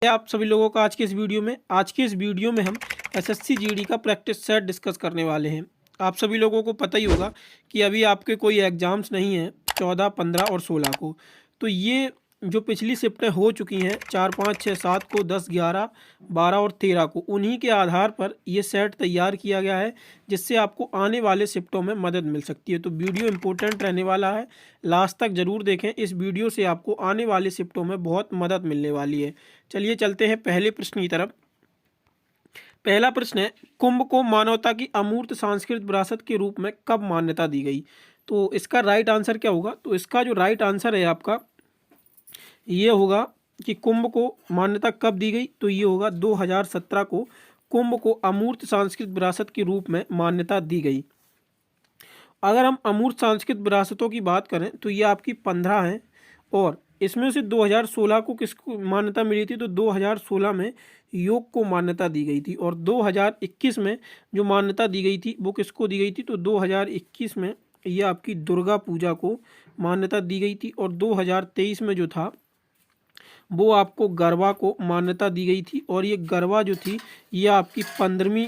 आप सभी लोगों का आज के इस वीडियो में हम एसएससी जीडी का प्रैक्टिस सेट डिस्कस करने वाले हैं। आप सभी लोगों को पता ही होगा कि अभी आपके कोई एग्ज़ाम्स नहीं हैं 14, 15 और 16 को। तो ये जो पिछली शिफ्टें हो चुकी हैं 4, 5, 6, 7 को, 10, 11, 12 और 13 को, उन्हीं के आधार पर ये सेट तैयार किया गया है जिससे आपको आने वाले शिफ्टों में मदद मिल सकती है। तो वीडियो इंपॉर्टेंट रहने वाला है, लास्ट तक ज़रूर देखें। इस वीडियो से आपको आने वाले शिफ्टों में बहुत मदद मिलने वाली है। चलिए चलते हैं पहले प्रश्न की तरफ। पहला प्रश्न है, कुंभ को मानवता की अमूर्त सांस्कृतिक विरासत के रूप में कब मान्यता दी गई? तो इसका राइट आंसर क्या होगा? तो इसका जो राइट आंसर है आपका ये होगा कि कुंभ को मान्यता कब दी गई, तो ये होगा 2017 को कुंभ को अमूर्त सांस्कृतिक विरासत के रूप में मान्यता दी गई। अगर हम अमूर्त सांस्कृतिक विरासतों की बात करें तो ये आपकी 15 हैं और इसमें से 2016 को किसको मान्यता मिली थी? तो 2016 में योग को मान्यता दी गई थी और 2021 में जो मान्यता दी गई थी वो किसको दी गई थी? तो 2021 में ये आपकी दुर्गा पूजा को मान्यता दी गई थी और 2023 में जो था वो आपको गरबा को मान्यता दी गई थी और ये गरबा जो थी ये आपकी 15वीं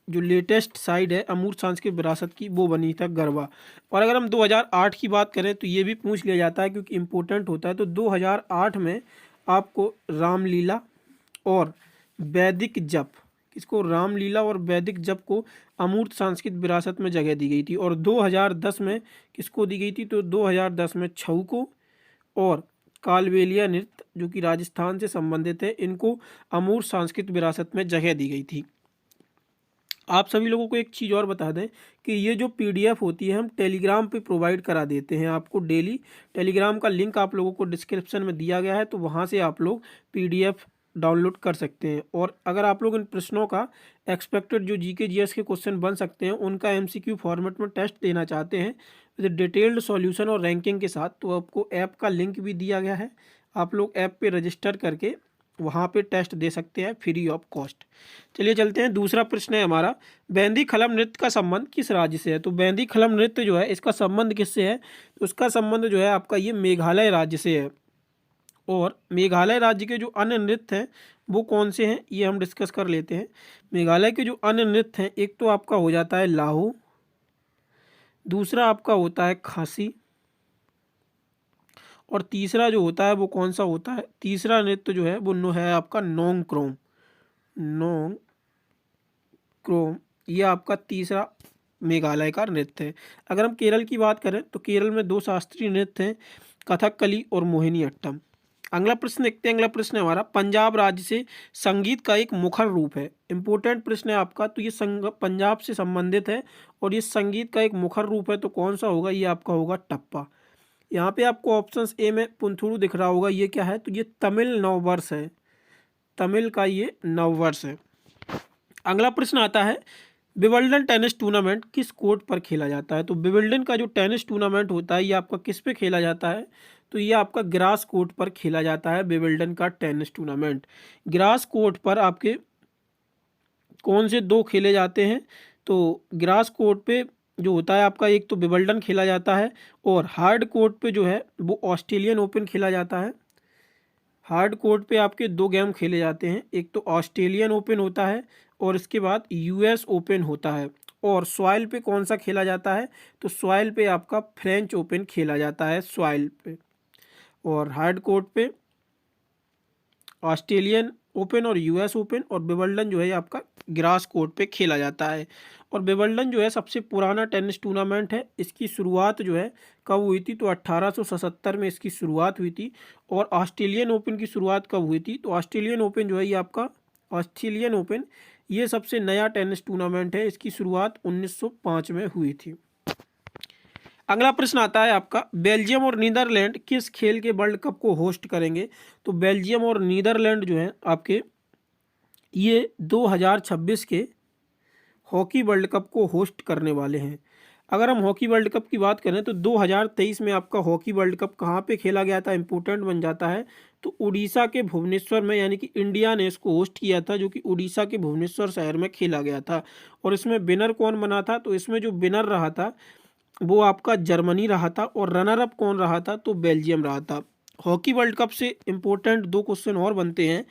जो लेटेस्ट साइड है अमूर्त सांस्कृतिक विरासत की वो बनी था गरबा। और अगर हम 2008 की बात करें तो ये भी पूछ लिया जाता है क्योंकि इम्पोर्टेंट होता है। तो 2008 में आपको रामलीला और वैदिक जप, किसको? रामलीला और वैदिक जप को अमूर्त सांस्कृतिक विरासत में जगह दी गई थी। और 2010 में किसको दी गई थी? तो 2010 में छऊ को और कालबेलिया नृत्य जो कि राजस्थान से संबंधित है इनको अमूर्त सांस्कृतिक विरासत में जगह दी गई थी। आप सभी लोगों को एक चीज़ और बता दें कि ये जो पीडीएफ होती है हम टेलीग्राम पे प्रोवाइड करा देते हैं आपको डेली। टेलीग्राम का लिंक आप लोगों को डिस्क्रिप्शन में दिया गया है, तो वहाँ से आप लोग पीडीएफ डाउनलोड कर सकते हैं। और अगर आप लोग इन प्रश्नों का एक्सपेक्टेड जो जीके जीएस के क्वेश्चन बन सकते हैं उनका एमसीक्यू फॉर्मेट में टेस्ट देना चाहते हैं विद डिटेल्ड सॉल्यूशन और रैंकिंग के साथ, तो आपको ऐप का लिंक भी दिया गया है। आप लोग ऐप पे रजिस्टर करके वहाँ पे टेस्ट दे सकते हैं फ्री ऑफ कॉस्ट। चलिए चलते हैं, दूसरा प्रश्न है हमारा, बैंदी खलम नृत्य का संबंध किस राज्य से है? तो बैंदी खलम नृत्य जो है इसका संबंध किससे है? तो उसका संबंध जो है आपका ये मेघालय राज्य से है। और मेघालय राज्य के जो अन्य नृत्य हैं वो कौन से हैं ये हम डिस्कस कर लेते हैं। मेघालय के जो अन्य नृत्य हैं, एक तो आपका हो जाता है लाहू, दूसरा आपका होता है खासी, और तीसरा जो होता है वो कौन सा होता है? तीसरा नृत्य जो है वो है आपका नोंगक्रोम। नोंग क्रोम ये आपका तीसरा मेघालय का नृत्य है। अगर हम केरल की बात करें तो केरल में दो शास्त्रीय नृत्य हैं, कथकली और मोहिनीअट्टम। अगला प्रश्न देखते हैं। अगला प्रश्न है हमारा, पंजाब राज्य से संगीत का एक मुखर रूप है। इंपॉर्टेंट प्रश्न है आपका, तो ये पंजाब से संबंधित है और ये संगीत का एक मुखर रूप है, तो कौन सा होगा? ये आपका होगा टप्पा। यहाँ पे आपको ऑप्शन ए में पुंथुरु दिख रहा होगा, ये क्या है? तो ये तमिल नववर्ष है, तमिल का ये नववर्ष है। अगला प्रश्न आता है, विंबलडन टेनिस टूर्नामेंट किस कोर्ट पर खेला जाता है? तो विंबलडन का जो टेनिस टूर्नामेंट होता है ये आपका किस पे खेला जाता है? तो ये आपका ग्रास कोर्ट पर खेला जाता है। विंबलडन का टेनिस टूर्नामेंट ग्रास कोर्ट पर आपके कौन से दो खेले जाते हैं? तो ग्रास कोर्ट पे जो होता है आपका एक तो विंबलडन खेला जाता है और हार्ड कोर्ट पे जो है वो ऑस्ट्रेलियन ओपन खेला जाता है। हार्ड कोर्ट पे आपके दो गेम खेले जाते हैं, एक तो ऑस्ट्रेलियन ओपन होता है और इसके बाद यूएस ओपन होता है। और सॉइल पे कौन सा खेला जाता है? तो सॉइल पे आपका फ्रेंच ओपन खेला जाता है सॉइल पे। और हार्ड कोर्ट पे ऑस्ट्रेलियन ओपन और यूएस ओपन, और विंबलडन जो है आपका ग्रास कोर्ट पे खेला जाता है। और विंबलडन जो है सबसे पुराना टेनिस टूर्नामेंट है। इसकी शुरुआत जो है कब हुई थी? तो 1877 में इसकी शुरुआत हुई थी। और ऑस्ट्रेलियन ओपन की शुरुआत कब हुई थी? तो ऑस्ट्रेलियन ओपन जो है ये आपका ऑस्ट्रेलियन ओपन ये सबसे नया टेनिस टूर्नामेंट है, इसकी शुरुआत 1905 में हुई थी। अगला प्रश्न आता है आपका, बेल्जियम और नीदरलैंड किस खेल के वर्ल्ड कप को होस्ट करेंगे? तो बेल्जियम और नीदरलैंड जो है आपके ये 2026 के हॉकी वर्ल्ड कप को होस्ट करने वाले हैं। अगर हम हॉकी वर्ल्ड कप की बात करें तो 2023 में आपका हॉकी वर्ल्ड कप कहाँ पे खेला गया था? इंपॉर्टेंट बन जाता है। तो उड़ीसा के भुवनेश्वर में, यानी कि इंडिया ने इसको होस्ट किया था, जो कि उड़ीसा के भुवनेश्वर शहर में खेला गया था। और इसमें विनर कौन बना था? तो इसमें जो विनर रहा था वो आपका जर्मनी रहा था और रनर अप कौन रहा था? तो बेल्जियम रहा था। हॉकी वर्ल्ड कप से इंपॉर्टेंट दो क्वेश्चन और बनते हैं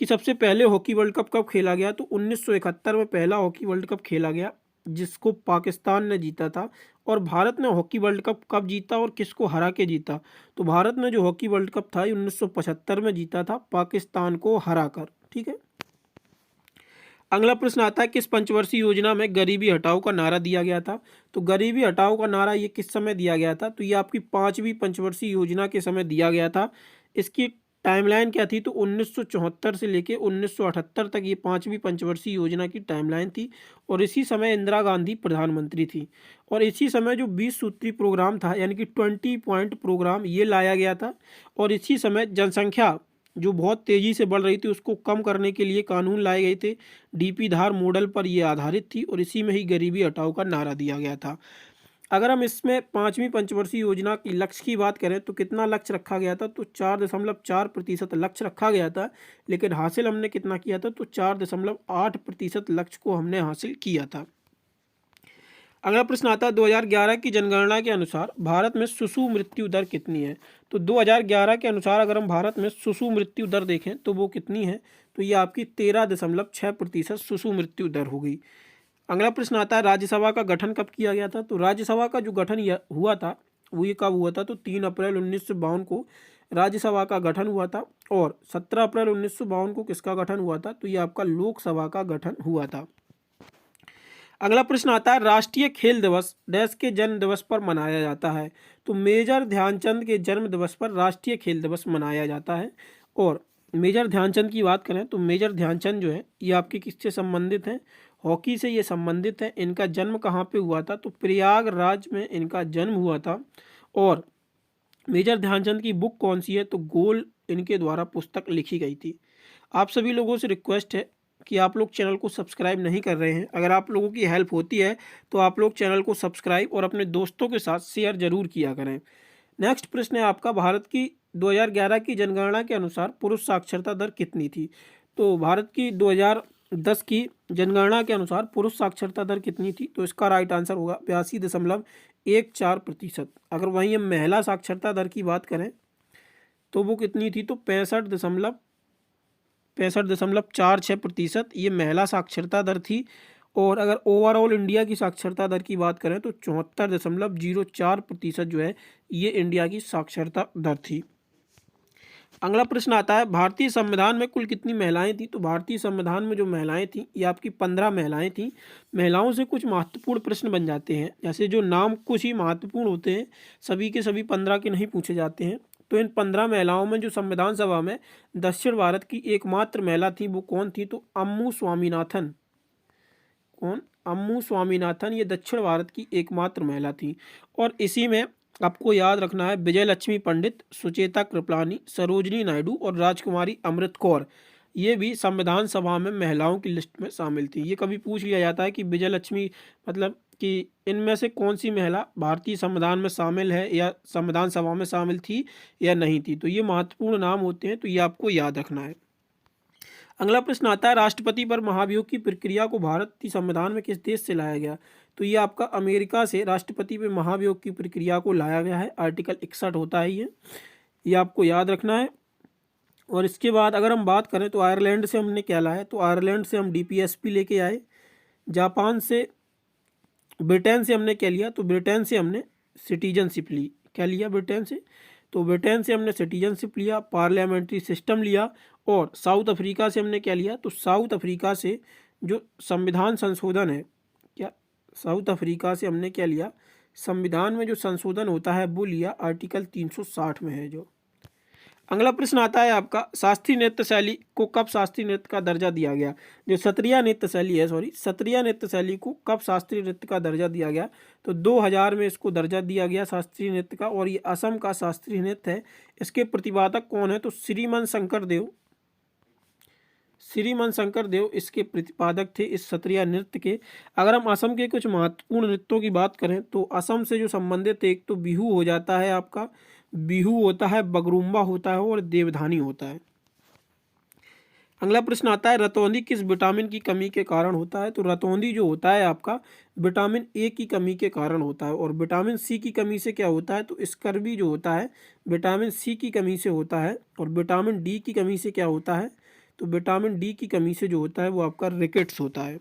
कि सबसे पहले हॉकी वर्ल्ड कप कब खेला गया, तो 1971 में पहला हॉकी वर्ल्ड कप खेला गया जिसको पाकिस्तान ने जीता था। और भारत ने हॉकी वर्ल्ड कप कब जीता और किसको हरा के जीता, तो भारत ने जो हॉकी वर्ल्ड कप था 1975 में जीता था पाकिस्तान को हरा कर। ठीक है। अगला प्रश्न आता है किस पंचवर्षीय योजना में गरीबी हटाओ का नारा दिया गया था, तो गरीबी हटाओ का नारा ये किस समय दिया गया था, तो ये आपकी 5वीं पंचवर्षीय योजना के समय दिया गया था। इसकी टाइमलाइन क्या थी, तो 1974 से लेके 1978 तक ये 5वीं पंचवर्षीय योजना की टाइमलाइन थी। और इसी समय इंदिरा गांधी प्रधानमंत्री थी। और इसी समय जो 20 सूत्री प्रोग्राम था यानी कि 20 पॉइंट प्रोग्राम ये लाया गया था। और इसी समय जनसंख्या जो बहुत तेज़ी से बढ़ रही थी उसको कम करने के लिए कानून लाए गए थे। डीपी धार मॉडल पर ये आधारित थी और इसी में ही गरीबी हटाओ का नारा दिया गया था। अगर हम इसमें 5वीं पंचवर्षीय योजना की लक्ष्य की बात करें तो कितना लक्ष्य रखा गया था, तो 4.4% लक्ष्य रखा गया था। लेकिन हासिल हमने कितना किया था, तो 4.8% लक्ष्य को हमने हासिल किया था। अगला प्रश्न आता है 2011 की जनगणना के अनुसार भारत में शिशु मृत्यु दर कितनी है, तो 2011 के अनुसार अगर हम भारत में शिशु मृत्यु दर देखें तो वो कितनी है, तो ये आपकी 13.6% शिशु मृत्यु दर होगी। अगला प्रश्न आता है राज्यसभा का गठन कब किया गया था, तो राज्यसभा का जो गठन हुआ था वो ये कब हुआ था, तो 3 अप्रैल 1952 को राज्यसभा का गठन हुआ था। और 17 अप्रैल 1952 को किसका गठन हुआ था, तो ये आपका लोकसभा का गठन हुआ था। अगला प्रश्न आता है राष्ट्रीय खेल दिवस देश के जन्म दिवस पर मनाया जाता है, तो मेजर ध्यानचंद के जन्म दिवस पर राष्ट्रीय खेल दिवस मनाया जाता है। और मेजर ध्यानचंद की बात करें तो मेजर ध्यानचंद जो है ये आपके किससे संबंधित हैं, हॉकी से ये संबंधित है। इनका जन्म कहाँ पे हुआ था, तो प्रयागराज में इनका जन्म हुआ था। और मेजर ध्यानचंद की बुक कौन सी है, तो गोल इनके द्वारा पुस्तक लिखी गई थी। आप सभी लोगों से रिक्वेस्ट है कि आप लोग चैनल को सब्सक्राइब नहीं कर रहे हैं, अगर आप लोगों की हेल्प होती है तो आप लोग चैनल को सब्सक्राइब और अपने दोस्तों के साथ शेयर जरूर किया करें। नेक्स्ट प्रश्न है आपका भारत की 2011 की जनगणना के अनुसार पुरुष साक्षरता दर कितनी थी, तो भारत की 2010 की जनगणना के अनुसार पुरुष साक्षरता दर कितनी थी, तो इसका राइट आंसर होगा 82.14%। अगर वहीं हम महिला साक्षरता दर की बात करें तो वो कितनी थी, तो 65.46% ये महिला साक्षरता दर थी। और अगर ओवरऑल इंडिया की साक्षरता दर की बात करें तो 74.04% जो है ये इंडिया की साक्षरता दर थी। अगला प्रश्न आता है भारतीय संविधान में कुल कितनी महिलाएं थी, तो भारतीय संविधान में जो महिलाएं थी ये आपकी 15 महिलाएं थी। महिलाओं से कुछ महत्वपूर्ण प्रश्न बन जाते हैं, जैसे जो नाम कुछ ही महत्वपूर्ण होते हैं, सभी के सभी 15 के नहीं पूछे जाते हैं। तो इन 15 महिलाओं में जो संविधान सभा में दक्षिण भारत की एकमात्र महिला थी वो कौन थी, तो अम्मू स्वामीनाथन। कौन, अम्मू स्वामीनाथन ये दक्षिण भारत की एकमात्र महिला थी। और इसी में आपको याद रखना है विजय लक्ष्मी पंडित, सुचेता कृपलानी, सरोजनी नायडू और राजकुमारी अमृत कौर ये भी संविधान सभा में महिलाओं की लिस्ट में शामिल थी। ये कभी पूछ लिया जाता है कि विजय लक्ष्मी मतलब कि इनमें से कौन सी महिला भारतीय संविधान में शामिल है या संविधान सभा में शामिल थी या नहीं थी, तो ये महत्वपूर्ण नाम होते हैं, तो ये आपको याद रखना है। अगला प्रश्न आता है राष्ट्रपति पर महाभियोग की प्रक्रिया को भारतीय संविधान में किस देश से लाया गया, तो ये आपका अमेरिका से राष्ट्रपति पर महाभियोग की प्रक्रिया को लाया गया है। आर्टिकल 61 होता है ये आपको याद रखना है। और इसके बाद अगर हम बात करें तो आयरलैंड से हमने क्या लाया, तो आयरलैंड से हम डीपीएसपी लेके आए। जापान से, ब्रिटेन से हमने क्या लिया, तो ब्रिटेन से हमने सिटीजनशिप ली। क्या लिया ब्रिटेन से, तो ब्रिटेन से हमने सिटीजनशिप लिया, पार्लियामेंट्री सिस्टम लिया। और साउथ अफ्रीका से हमने क्या लिया, तो साउथ अफ्रीका से जो संविधान संशोधन है, क्या साउथ अफ्रीका से हमने क्या लिया, संविधान में जो संशोधन होता है वो लिया, आर्टिकल 360 में है जो। अगला प्रश्न आता है आपका शास्त्रीय नृत्य शैली को कब शास्त्रीय नृत्य का दर्जा दिया गया, जो सत्रिया नृत्य शैली है, सत्रिया नृत्य शैली को कब शास्त्रीय नृत्य का दर्जा दिया गया, तो 2000 में इसको दर्जा दिया गया शास्त्रीय नृत्य का। और ये असम का शास्त्रीय नृत्य है। इसके प्रतिपादक कौन है, तो श्रीमन शंकर देव इसके प्रतिपादक थे इस सत्रिया नृत्य के। अगर हम असम के कुछ महत्वपूर्ण नृत्यों की बात करें तो असम से जो संबंधित एक तो बिहू हो जाता है, आपका बिहू होता है, बगरुम्बा होता है और देवधानी होता है। अगला प्रश्न आता है रतौंधी किस विटामिन की कमी के कारण होता है, तो रतौंधी जो होता है आपका विटामिन ए की कमी के कारण होता है। और विटामिन सी की कमी से क्या होता है, तो स्कर्वी जो होता है विटामिन सी की कमी से होता है। और विटामिन डी की कमी से क्या होता है, तो विटामिन डी की कमी से जो होता है वो आपका रिकेट्स होता है।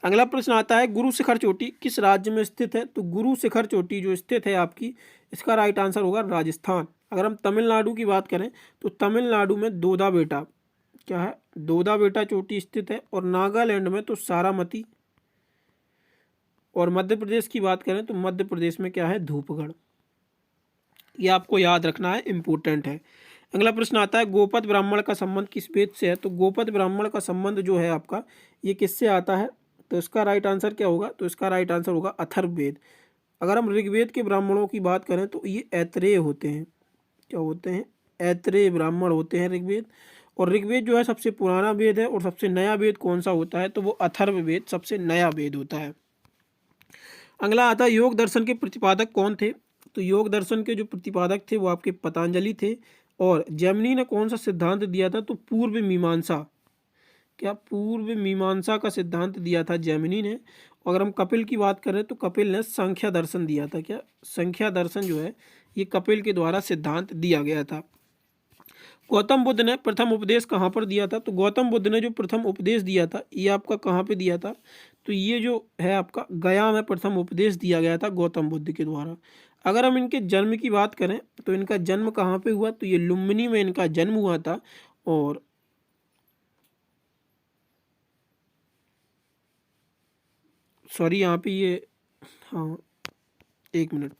अगला प्रश्न आता है गुरु शिखर चोटी किस राज्य में स्थित है? तो गुरु शिखर चोटी जो स्थित है आपकी, इसका राइट आंसर होगा राजस्थान। अगर हम तमिलनाडु की बात करें तो तमिलनाडु में दोदा बेटा, क्या है, दोदा बेटा चोटी स्थित है। और नागालैंड में तो सारामती। और मध्य प्रदेश की बात करें तो मध्य प्रदेश में क्या है, धूपगढ़। ये आपको याद रखना है, इंपॉर्टेंट है। अगला प्रश्न आता है गोपद ब्राह्मण का संबंध किस वेद से है? तो गोपद ब्राह्मण का संबंध जो है आपका, ये किससे आता है? तो इसका राइट आंसर क्या होगा? तो इसका राइट आंसर होगा अथर्ववेद। अगर हम ऋग्वेद के ब्राह्मणों की बात करें तो ये ऐत्रेय होते हैं। क्या होते हैं? ऐत्रेय ब्राह्मण होते हैं ऋग्वेद। और ऋग्वेद जो है सबसे पुराना वेद है। और सबसे नया वेद कौन सा होता है? तो वो अथर्ववेद सबसे नया वेद होता है। अगला आता है योग दर्शन के प्रतिपादक कौन थे? तो योग दर्शन के जो प्रतिपादक थे वो आपके पतंजलि थे। और जैमिनी ने कौन सा सिद्धांत दिया था? तो पूर्व मीमांसा। क्या पूर्व मीमांसा का सिद्धांत दिया था जैमिनी ने। अगर हम कपिल की बात करें तो कपिल ने संख्या दर्शन दिया था। क्या संख्या दर्शन जो है ये कपिल के द्वारा सिद्धांत दिया गया था। गौतम बुद्ध ने प्रथम उपदेश कहाँ पर दिया था? तो गौतम बुद्ध ने जो प्रथम उपदेश दिया था ये आपका कहाँ पे दिया था? तो ये जो है आपका गया में प्रथम उपदेश दिया गया था गौतम बुद्ध के द्वारा। अगर हम इनके जन्म की बात करें तो इनका जन्म कहाँ पे हुआ? तो ये लुम्बिनी में इनका जन्म हुआ था। और सॉरी यहाँ पे ये, हाँ एक मिनट,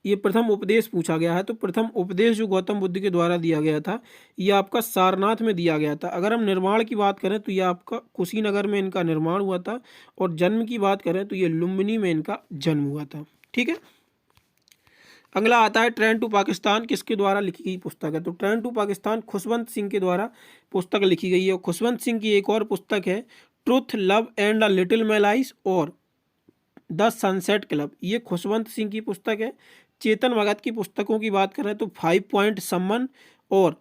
ये प्रथम उपदेश पूछा गया है। तो प्रथम उपदेश जो गौतम बुद्ध के द्वारा दिया गया था ये आपका सारनाथ में दिया गया था। अगर हम निर्माण की बात करें तो ये आपका कुशीनगर में इनका निर्माण हुआ था। और जन्म की बात करें तो ये लुम्बिनी में इनका जन्म हुआ था। ठीक है। अगला आता है ट्रेन टू पाकिस्तान किसके द्वारा लिखी गई पुस्तक है? तो ट्रेन टू पाकिस्तान खुशवंत सिंह के द्वारा पुस्तक लिखी गई है। और खुशवंत सिंह की एक और पुस्तक है truth love and a little malice और द सनसेट क्लब। ये खुशवंत सिंह की पुस्तक है। चेतन भगत की पुस्तकों की बात करें तो 5 पॉइंट सम्मन और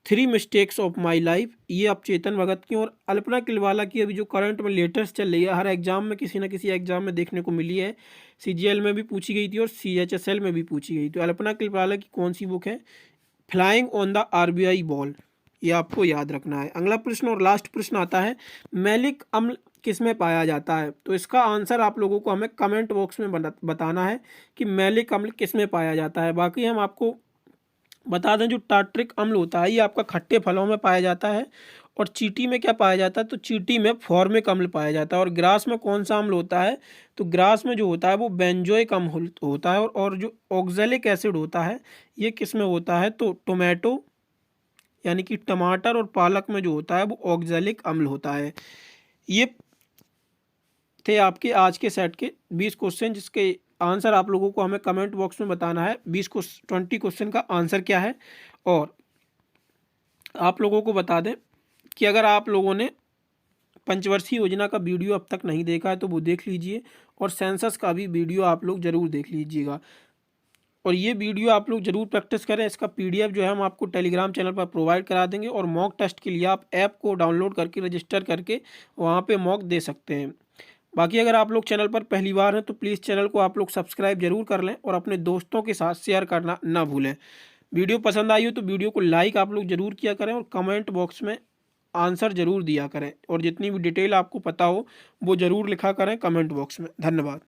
3 मिस्टेक्स ऑफ माई लाइफ, ये अब चेतन भगत की। और अल्पना किलवाला की अभी जो करंट में लेटेस्ट चल रही है, हर एग्जाम में किसी न किसी एग्जाम में देखने को मिली है। CGL में भी पूछी गई थी और CHSL में भी पूछी गई। तो अल्पना किलवाला की कौन सी बुक है? Flying on the RBI ball. ये आपको याद रखना है। अगला प्रश्न और लास्ट प्रश्न आता है मैलिक अम्ल किस में पाया जाता है? तो इसका आंसर आप लोगों को हमें कमेंट बॉक्स में बताना है कि मैलिक अम्ल किस में पाया जाता है। बाकी हम आपको बता दें जो टार्ट्रिक अम्ल होता है ये आपका खट्टे फलों में पाया जाता है। और चींटी में क्या पाया जाता है? तो चींटी में फॉर्मिक अम्ल पाया जाता है। और ग्रास में कौन सा अम्ल होता है? तो ग्रास में जो होता है वो बेंजोइक अम्ल होता है। और जो ऑक्जेलिक एसिड होता है ये किस में होता है? तो टोमेटो यानी कि टमाटर और पालक में जो होता है वो ऑक्जेलिक अम्ल होता है। ये थे आपके आज के सेट के 20 क्वेश्चन, जिसके आंसर आप लोगों को हमें कमेंट बॉक्स में बताना है 20 क्वेश्चन का आंसर क्या है। और आप लोगों को बता दें कि अगर आप लोगों ने पंचवर्षीय योजना का वीडियो अब तक नहीं देखा है तो वो देख लीजिए। और सेंसस का भी वीडियो आप लोग ज़रूर देख लीजिएगा। और ये वीडियो आप लोग जरूर प्रैक्टिस करें। इसका PDF जो है हम आपको टेलीग्राम चैनल पर प्रोवाइड करा देंगे। और मॉक टेस्ट के लिए आप ऐप को डाउनलोड करके रजिस्टर करके वहाँ पे मॉक दे सकते हैं। बाकी अगर आप लोग चैनल पर पहली बार हैं तो प्लीज़ चैनल को आप लोग सब्सक्राइब जरूर कर लें और अपने दोस्तों के साथ शेयर करना ना भूलें। वीडियो पसंद आई हो तो वीडियो को लाइक आप लोग ज़रूर किया करें और कमेंट बॉक्स में आंसर ज़रूर दिया करें। और जितनी भी डिटेल आपको पता हो वो ज़रूर लिखा करें कमेंट बॉक्स में। धन्यवाद।